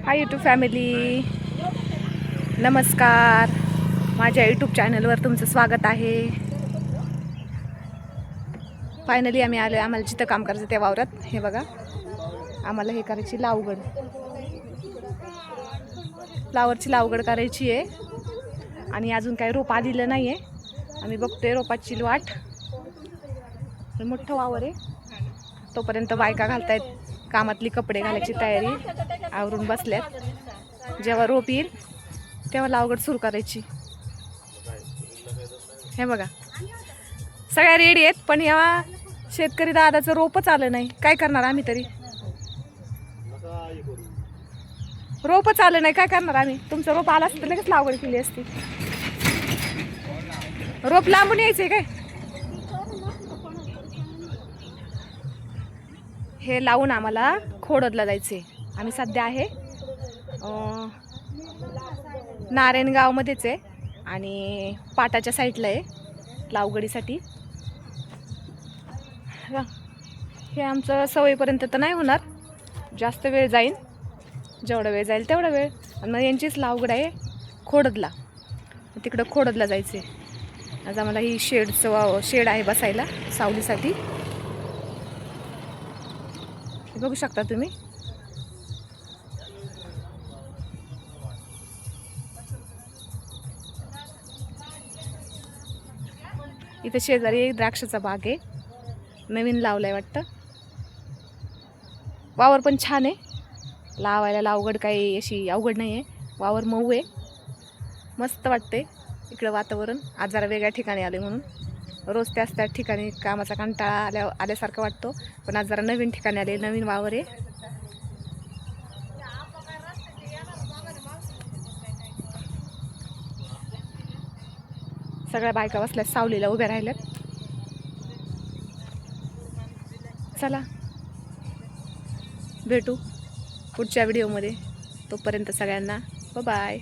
Hi YouTube family, नमस्कार. माझ्या YouTube चॅनलवर तुमचं स्वागत आहे. फायनली आम्ही आलो. आम्हाला जिथं काम करायचं त्या वावरात. हे बघा, आम्हाला हे करायची लावगड, फ्लावरची लावगड करायची आहे. आणि अजून काही रोप आलेलं नाही आहे. आम्ही बघतोय रोपाची वाट. मोठं वावर आहे. तोपर्यंत बायका घालतायत कामातली कपडे घालायची तयारी, आवरून बसल्यात. जेव्हा रोप येईल तेव्हा लावगड सुरू करायची. हे बघा, सगळ्या रेडी आहेत, पण या शेतकरी दादाचं रोपच आलं नाही. काय करणार आम्ही तरी? रोपच आलं नाही, काय करणार आम्ही? तुमचं रोप आला असतं लगेच लावगड केली असती. रोप लांबून यायचंय काय? हे लावून आम्हाला खोडदला जायचे. आम्ही सध्या आहे नारायणगावमध्येच आहे आणि पाटाच्या साईडला आहे लावगडीसाठी. हे आमचं सवयीपर्यंत तर नाही होणार, जास्त वेळ जाईल. जेवढा वेळ जाईल तेवढा वेळ. आणि मग यांचीच लावगड आहे खोडदला, तिकडं खोडदला जायचे. आज आम्हाला ही शेड आहे बसायला सावलीसाठी. बघू शकता तुम्ही. इथे शेजारी एक द्राक्षाचा बाग आहे, नवीन लावलाय वाटतं. वावर पण छान आहे लावायला. लावगड काही अशी अवघड नाही आहे. वावर मऊ आहे, मस्त वाटते इकडं वातावरण. आज जरा वेगळ्या ठिकाणी आले म्हणून. रोज त्याच ठिकाणी कामाचा कंटाळा आल्यासारखं वाटतो, पण आज जरा नवीन ठिकाणी आले. नवीन वावर आहे. सगळ्या बायका बसल्यात सावलीला, उभ्या राहिल्यात. चला भेटू पुढच्या व्हिडिओमध्ये. तोपर्यंत सगळ्यांना बाय.